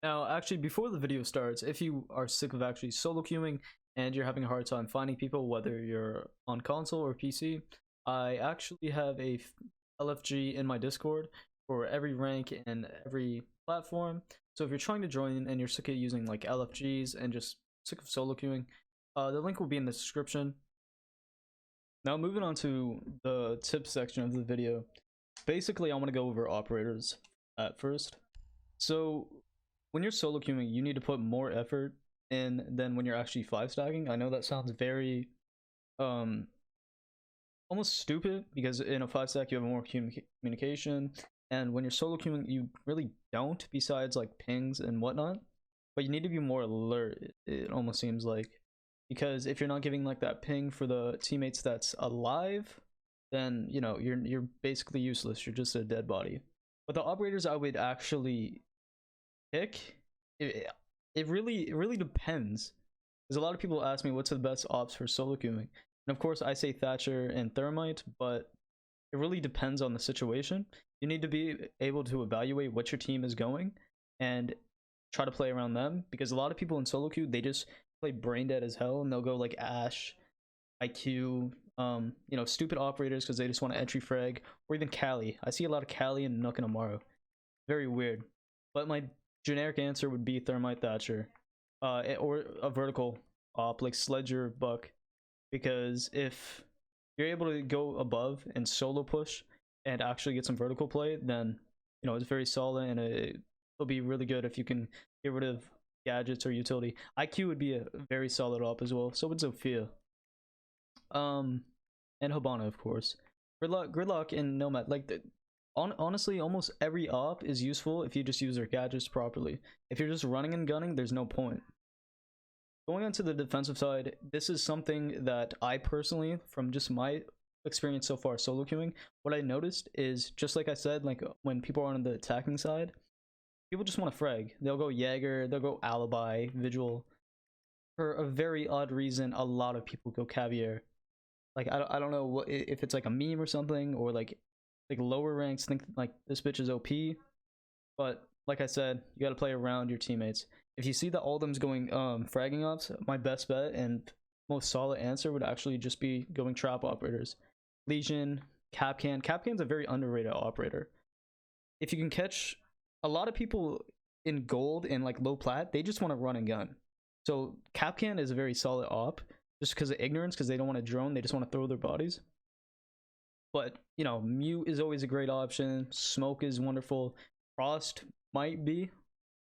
Now, actually, before the video starts, if you are sick of actually solo queuing and you're having a hard time finding people, whether you're on console or PC, I actually have a LFG in my Discord for every rank and every platform. So if you're trying to join and you're sick of using like LFGs and just sick of solo queuing, the link will be in the description. Now, moving on to the tips section of the video. Basically, I want to go over operators at first. So when you're solo queuing, you need to put more effort in than when you're actually 5 stacking. I know that sounds very um almost stupid, because in a 5 stack you have more communication, and when you're solo queuing you really don't, besides like pings and whatnot. But you need to be more alert, it almost seems like, because if you're not giving like that ping for the teammates that's alive, then you know you're basically useless. You're just a dead body. But the operators I would actually pick, it really depends, because a lot of people ask me what's the best ops for solo queuing, and of course I say Thatcher and Thermite, but it really depends on the situation. You need to be able to evaluate what your team is going and try to play around them, because a lot of people in solo queue, they just play brain dead as hell, and they'll go like Ash, IQ, you know, stupid operators because they just want to entry frag, or even Kali. I see a lot of Kali and Nook and Amaro. Very weird. But my generic answer would be Thermite, Thatcher, or a vertical op like Sledge or Buck, because if you're able to go above and solo push and actually get some vertical play, then you know it's very solid, and it'll be really good if you can get rid of gadgets or utility. IQ would be a very solid op as well. So would Zofia. And Hibana, of course. Gridlock and Nomad. Like honestly, almost every op is useful if you just use their gadgets properly. If you're just running and gunning, there's no point. Going on to the defensive side, this is something that I personally, from just my experience so far solo queuing, what I noticed is, just like I said, like when people are on the attacking side, people just want to frag. They'll go Jaeger, they'll go Alibi, Vigil. For a very odd reason, a lot of people go Caviar. Like I don't know what, if it's like a meme or something, or like lower ranks think like this bitch is OP. But like I said, you got to play around your teammates. If you see that all of them's going fragging ops, my best bet and most solid answer would actually just be going trap operators. Legion, Capcan. Capcan's a very underrated operator. If you can catch a lot of people in gold and like low plat, they just want to run and gun. So Capcan is a very solid op, just because of ignorance, because they don't want to drone, they just want to throw their bodies. But you know, Mute is always a great option. Smoke is wonderful. Frost might be.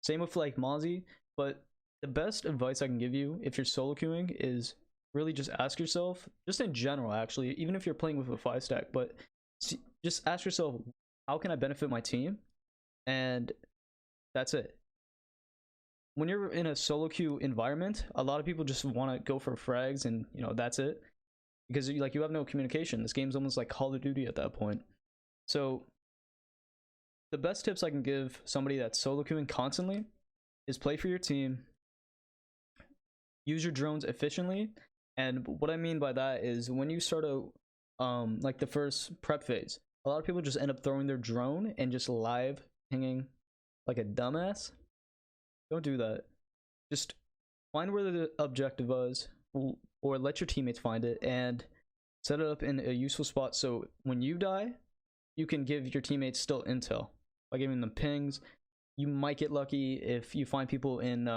Same with like Mozzie. But the best advice I can give you if you're solo queuing is really just ask yourself, just in general actually, even if you're playing with a 5 stack, but just ask yourself, how can I benefit my team? And that's it. When you're in a solo queue environment, a lot of people just want to go for frags, and you know that's it, because you have no communication. This game's almost like Call of Duty at that point. So the best tips I can give somebody that's solo queuing constantly is play for your team, use your drones efficiently. And what I mean by that is, when you start a like the first prep phase, a lot of people just end up throwing their drone and just live pinging like a dumbass. Don't do that. Just find where the objective is, or let your teammates find it, and set it up in a useful spot, so when you die, you can give your teammates still intel by giving them pings. You might get lucky if you find people in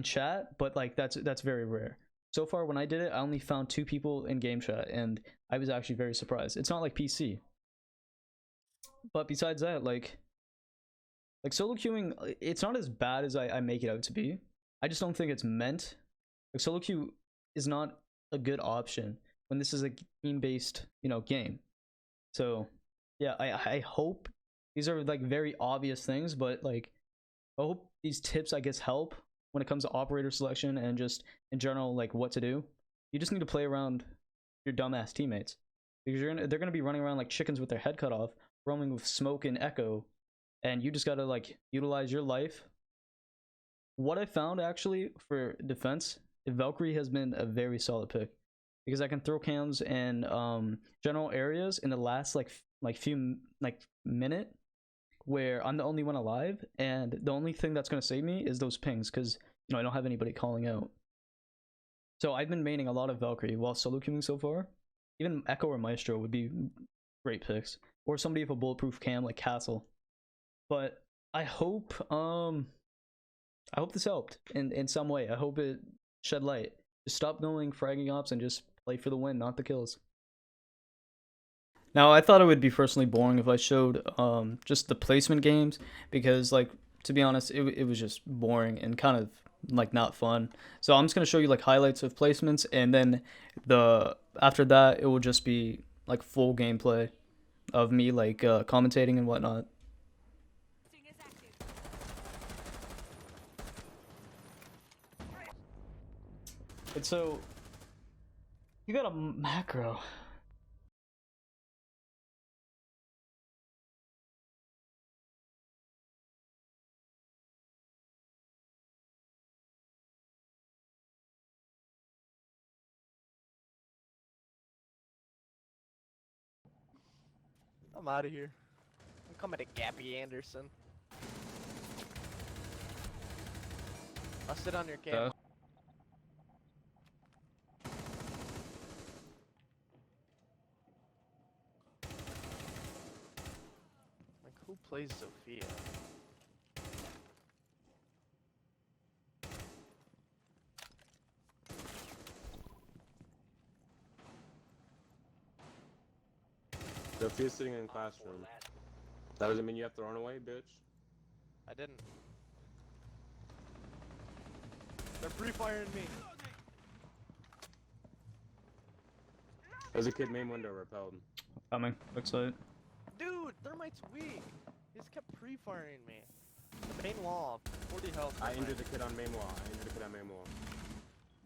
chat, but like that's very rare. So far when I did it, I only found 2 people in game chat, and I was actually very surprised. It's not like PC. But besides that, like solo queuing, it's not as bad as I make it out to be. I just don't think it's meant. Like solo queue is not a good option when this is a team-based, you know, game. So yeah, I hope these are like very obvious things, but like I hope these tips, I guess, help when it comes to operator selection and just in general like what to do. You just need to play around your dumbass teammates, because they're gonna be running around like chickens with their head cut off, roaming with smoke and echo, and you just gotta like utilize your life. What I found actually for defense, Valkyrie has been a very solid pick, because I can throw cams in general areas in the last like few like minute where I'm the only one alive, and the only thing that's gonna save me is those pings, because I don't have anybody calling out. So I've been maining a lot of Valkyrie while solo queuing so far. Even Echo or Maestro would be great picks, or somebody with a bulletproof cam like Castle. But I hope this helped in some way. I hope it shed light. Just stop going fragging ops and just play for the win, not the kills. Now, I thought it would be personally boring if I showed just the placement games, because, like, to be honest, it was just boring and kind of like not fun. So I'm just gonna show you like highlights of placements, and then after that it will just be like full gameplay of me like commentating and whatnot. And so you got a macro. I'm out of here. I'm coming to Gabby Anderson. I'll sit on your cam. Like, who plays Sophia? Sophia's sitting in classroom. That doesn't mean you have to run away, bitch. I didn't. They're pre-firing me. There's a kid main window repelled. Coming. Looks like. Dude, Thermite's weak. He just kept pre-firing me. The main wall, 40 health. I injured the kid on main wall.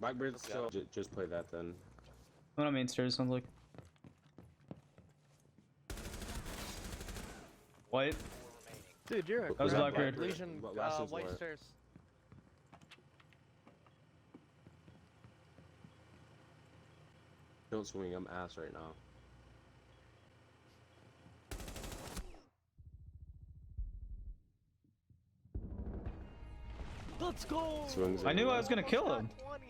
Blackbeard's still. Just play that then. What on main stairs sounds like. White. Dude, you're a That was Blackbeard. Legion, white stairs. Don't swing, I'm ass right now. Let's go! Swings I knew I was gonna kill him. 20.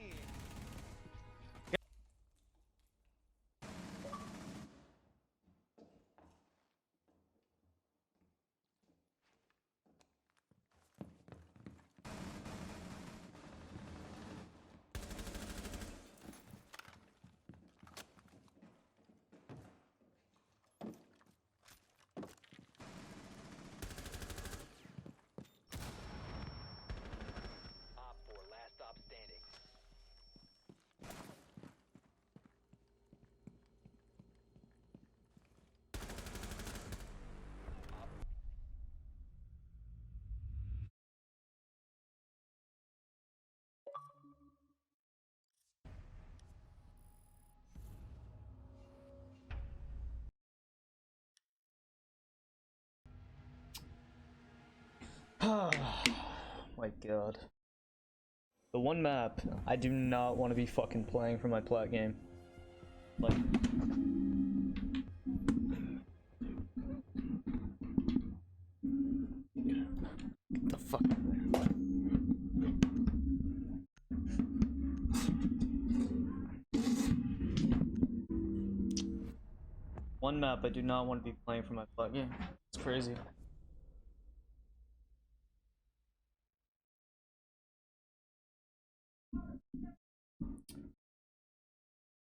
My god. The one map I do not want to be fucking playing for my plat game. Like, get the fuck out of there. One map I do not want to be playing for my plat game. It's crazy.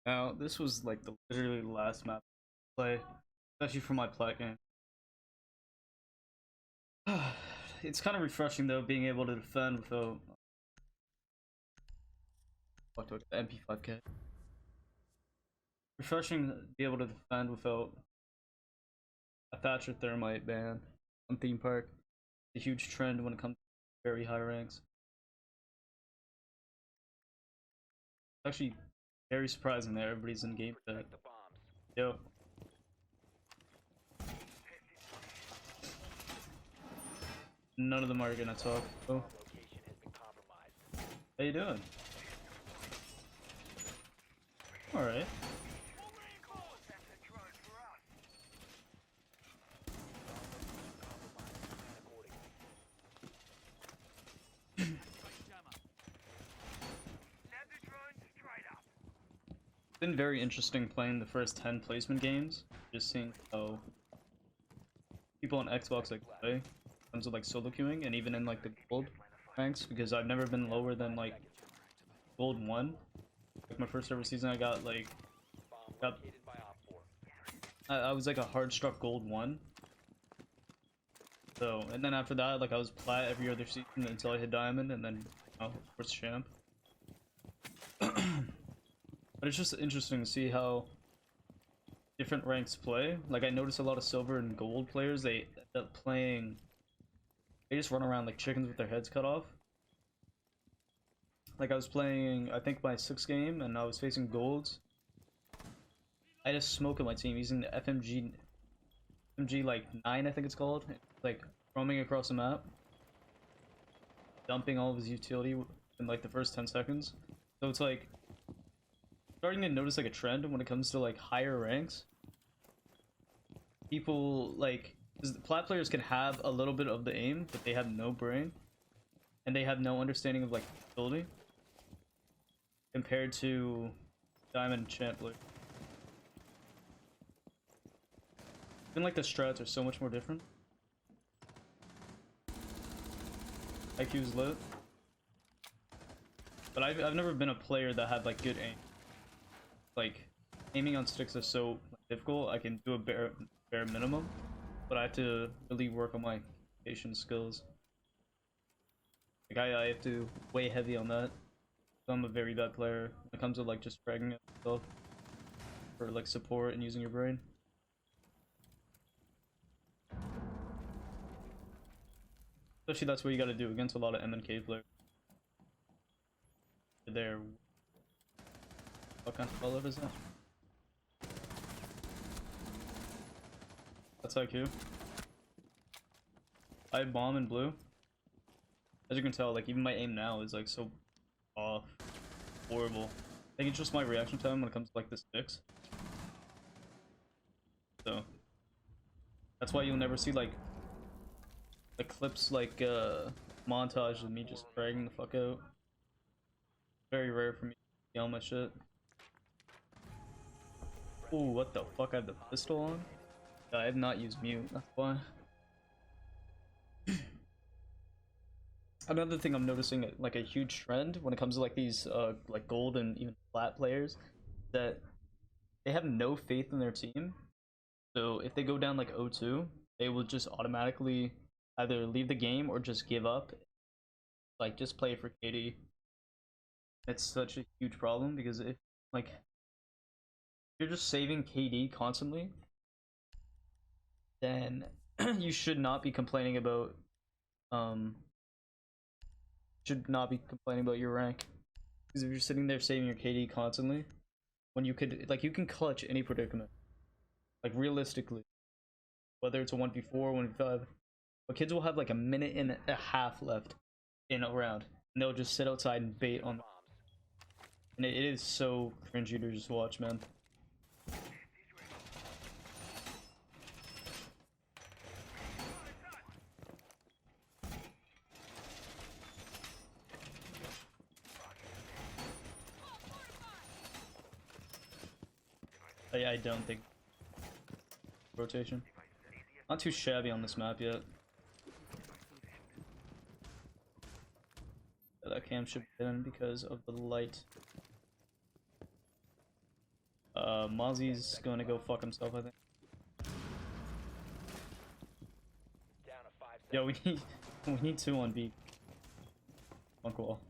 Now, this was like literally the last map I play, especially for my plat game. It's kind of refreshing though, being able to defend without MP5K. Refreshing to be able to defend without a Thatcher Thermite ban on Theme Park. It's a huge trend when it comes to very high ranks. Actually, very surprising that everybody's in game chat. Yo. None of them are gonna talk. Oh. How you doing? Alright. been very interesting playing the first 10 placement games. Just seeing how people on Xbox like play in terms of like solo queuing and even in like the gold ranks, because I've never been lower than like gold 1. Like my first ever season I got like I was like a hard struck gold 1. So, and then after that, like I was plat every other season until I hit diamond, and then, you know, of course, champ. But it's just interesting to see how different ranks play. Like I notice a lot of silver and gold players, they end up playing, they just run around like chickens with their heads cut off. Like I was playing, I think my 6th game, and I was facing golds. I just smoke at my team using the FMG like 9, I think it's called. Like roaming across the map, dumping all of his utility in like the first 10 seconds. So it's like starting to notice like a trend when it comes to like higher ranks. People like, because the plat players can have a little bit of the aim, but they have no brain, and they have no understanding of like utility compared to diamond champ players. Even like the strats are so much more different. IQ's lit. But I've never been a player that had like good aim. Like aiming on sticks is so difficult. I can do a bare minimum, but I have to really work on my patience skills. Like I have to weigh heavy on that. So I'm a very bad player when it comes to like just fragging yourself for like support and using your brain. Especially that's what you gotta do against a lot of MNK players. They're... What kind of color is that? That's IQ. I have bomb in blue. As you can tell, like even my aim now is like so off. Horrible. I think it's just my reaction time when it comes to like the sticks. So that's why you'll never see like clips like montage of me just fragging the fuck out. Very rare for me to yell my shit. Ooh, what the fuck? I have the pistol on? I have not used mute, that's why. Another thing I'm noticing, like a huge trend when it comes to like these like gold and even flat players, that they have no faith in their team. So if they go down like 0-2, they will just automatically either leave the game or just give up, like just play for KD. It's such a huge problem because if like you're just saving KD constantly, then you should not be complaining about your rank. Because if you're sitting there saving your KD constantly, when you could like you can clutch any predicament. Like realistically, whether it's a 1v4, 1v5, but kids will have like a minute and a half left in a round, and they'll just sit outside and bait on. And it is so cringy to just watch, man. I don't think rotation. Not too shabby on this map yet. That cam should be in because of the light. Mozzie's gonna go fuck himself, I think. Yo, we need 2 on B. Uncle.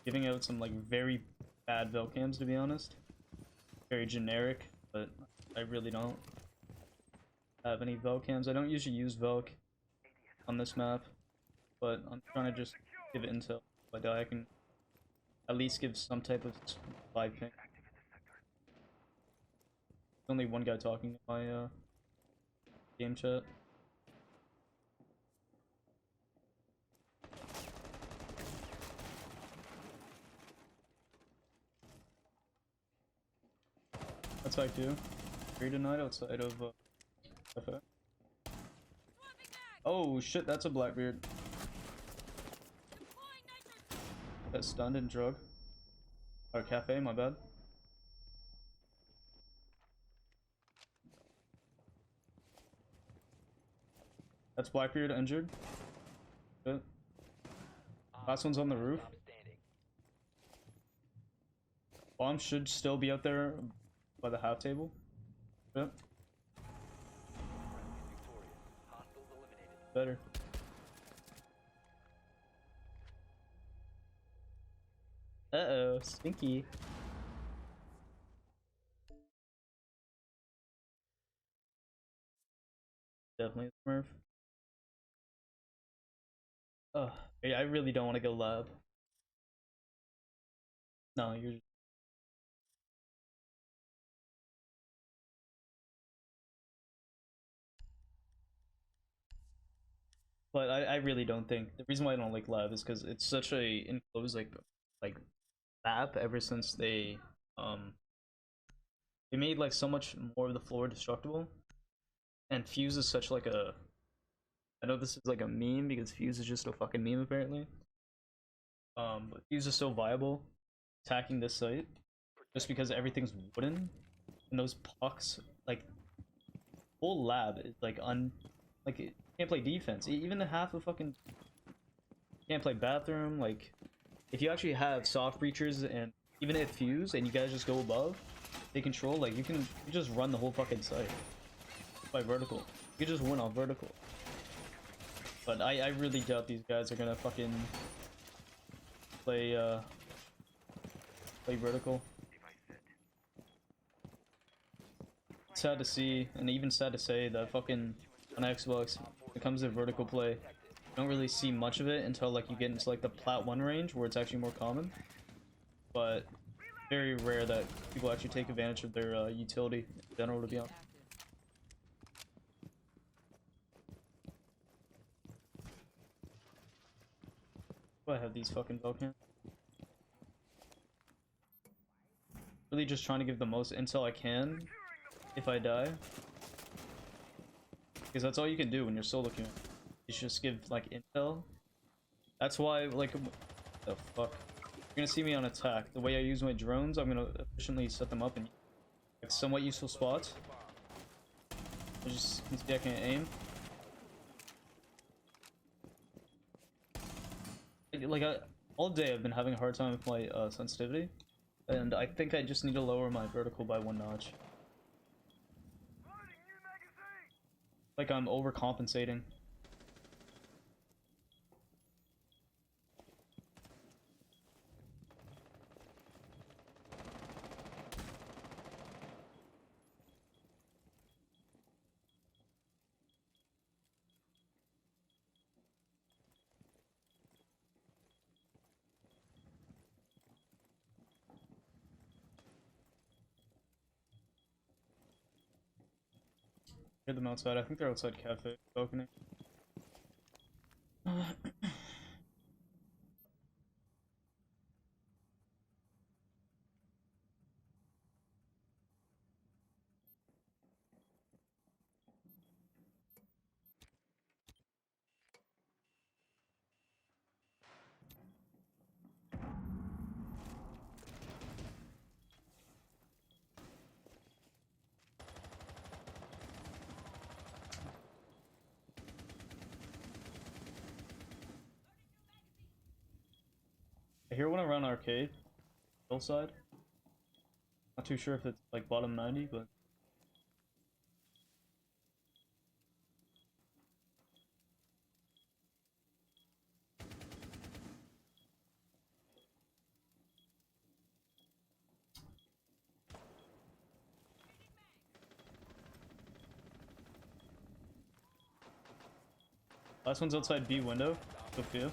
Giving out some like very bad Velcams, to be honest. Very generic, but I really don't have any Velcams. I don't usually use Velc on this map, but I'm trying to just give it intel. If I die, I can at least give some type of 5 ping. There's only one guy talking in my game chat. That's IQ. Free tonight outside of FA. Oh shit, that's a Blackbeard. Got stunned and drug. Or cafe, my bad. That's Blackbeard injured. Good. Last one's on the roof. Bomb should still be out there by the half table. Good. Better. Uh-oh, stinky. Definitely a Smurf. Oh, I really don't want to go lab. No, you're just... But I really don't think the reason why I don't like lab is because it's such a enclosed like map ever since they made like so much more of the floor destructible, and Fuse is such like a, I know this is like a meme because Fuse is just a fucking meme apparently. But Fuse is so viable attacking this site just because everything's wooden and those pucks, like whole lab is like like it can't play defense. Even the half of fucking can't play bathroom. Like if you actually have soft breachers and even if Fuse and you guys just go above, they control, like you just run the whole fucking site by vertical. You just win on vertical. But I really doubt these guys are gonna fucking play vertical. Sad to see, and even sad to say that fucking on Xbox, when it comes to vertical play, you don't really see much of it until like you get into like the Plat 1 range where it's actually more common. But very rare that people actually take advantage of their utility in general, to be honest. I have these fucking Vulcans. Really just trying to give the most intel I can if I die. Because that's all you can do when you're solo queuing. You just give like intel. That's why like the fuck. You're gonna see me on attack. The way I use my drones, I'm gonna efficiently set them up in like somewhat useful spots. I just can see I can aim. Like all day I've been having a hard time with my sensitivity, and I think I just need to lower my vertical by 1 notch. Like I'm overcompensating. Hear them outside. I think they're outside cafe balcony. I hear one around arcade, hillside. Not too sure if it's like bottom 90, but last one's outside B window. Good for you.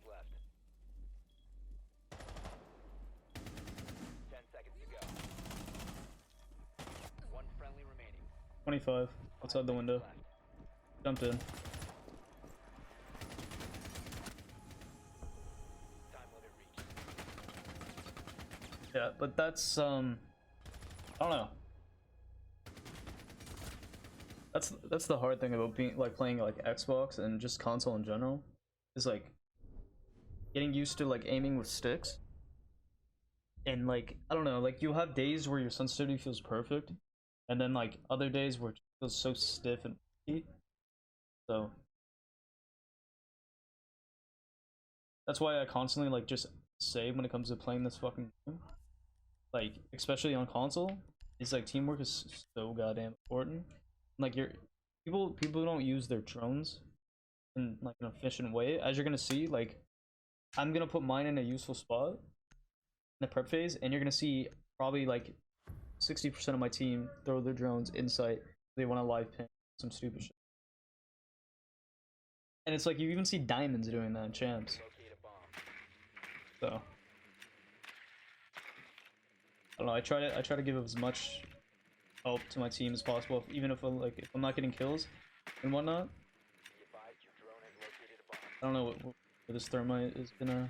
Left. 10 seconds to go. One friendly remaining. 25 outside the window. Jumped in. Time limit reached. Yeah, but that's I don't know. That's the hard thing about being like playing like Xbox and just console in general. Is like getting used to like aiming with sticks. And like I don't know, like you'll have days where your sensitivity feels perfect, and then like other days where it feels so stiff and funky. So that's why I constantly like just say when it comes to playing this fucking game, like especially on console, is like teamwork is so goddamn important. Like you're people don't use their drones in like an efficient way, as you're gonna see. Like I'm gonna put mine in a useful spot in the prep phase, and you're gonna see probably like 60% of my team throw their drones in sight. They want to live ping some stupid shit. And it's like you even see diamonds doing that in champs. Locate a bomb. So I don't know. I try to give as much help to my team as possible, even if if I'm not getting kills and whatnot. Be advised your drone has located a bomb. I don't know what this thermite is gonna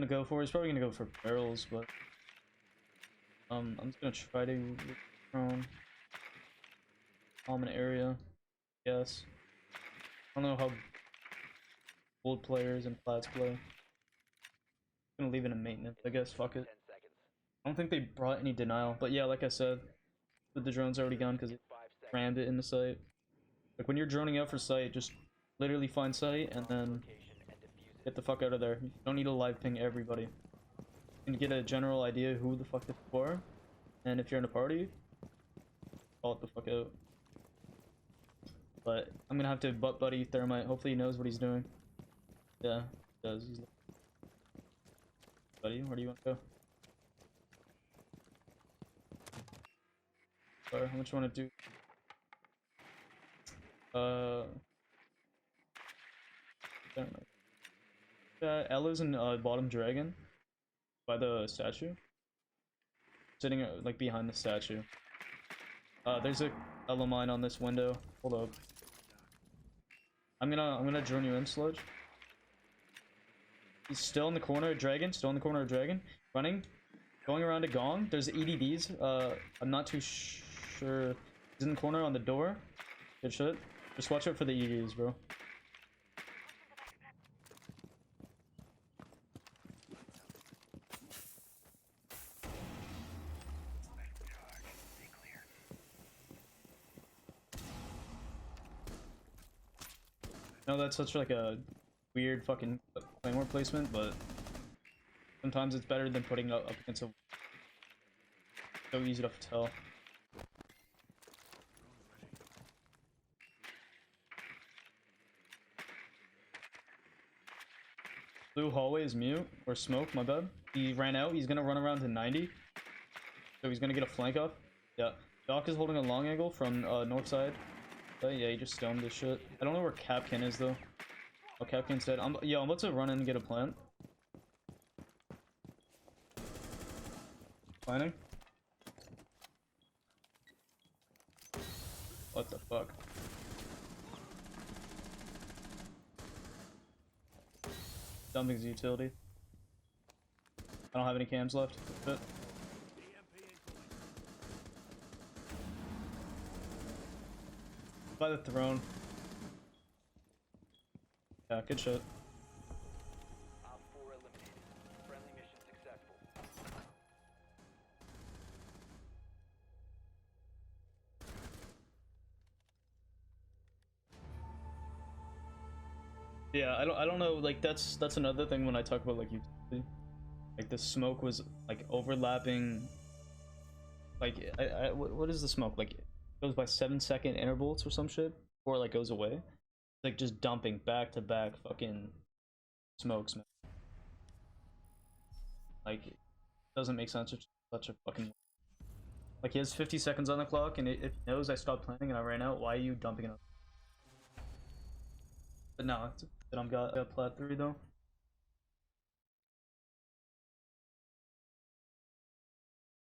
go for. He's probably gonna go for barrels, but I'm just gonna try to drone common area. Yes. I don't know how gold players and plats play. I'm gonna leave it in maintenance, I guess. Fuck it. 10 seconds. I don't think they brought any denial, but yeah, like I said, with the drone's already gone because it 5 seconds. rammed it in the site. Like when you're droning out for site, just literally find site and then Location and defuse it. get the fuck out of there. You don't need to live ping everybody. You can get a general idea who the fuck the people are, and if you're in a party, call it the fuck out. But I'm gonna have to butt buddy Thermite. Hopefully he knows what he's doing. Yeah, he does. He's buddy, where do you want to go? Sorry, how much you want to do? Ella's in bottom dragon by the statue, sitting like behind the statue. There's a Ella mine on this window. Hold up. I'm gonna drone you in, Sludge. He's still in the corner of dragon. Still in the corner of dragon. Running, going around a gong. There's EDDs. I'm not too sure. He's in the corner on the door. Good shit. Just watch out for the EDDs, bro. No, that's such like a weird fucking claymore placement, but sometimes it's better than putting up against a so easy to tell. Blue hallway is mute or smoke, my bad. He ran out. He's gonna run around to 90, so he's gonna get a flank up. Yeah, Doc is holding a long angle from north side. Yeah, he just stoned this shit. I don't know where Capkin is though. Oh, Capkin's dead. I'm about to run in and get a plant. Planning. What the fuck? Dumping's utility. I don't have any cams left. But by the throne. Yeah, good shit. Op 4 eliminated. Friendly mission successful. Yeah, I don't know, like that's another thing when I talk about like utility. Like the smoke was like overlapping. Like what is the smoke? Like it goes by 7-second intervals or some shit, or like goes away. Like just dumping back to back fucking smokes, man. Like it doesn't make sense. It's such a fucking like he has 50 seconds on the clock and it knows I stopped planning and I ran out. Why are you dumping it up? But no, it's, I'm got plat 3 though.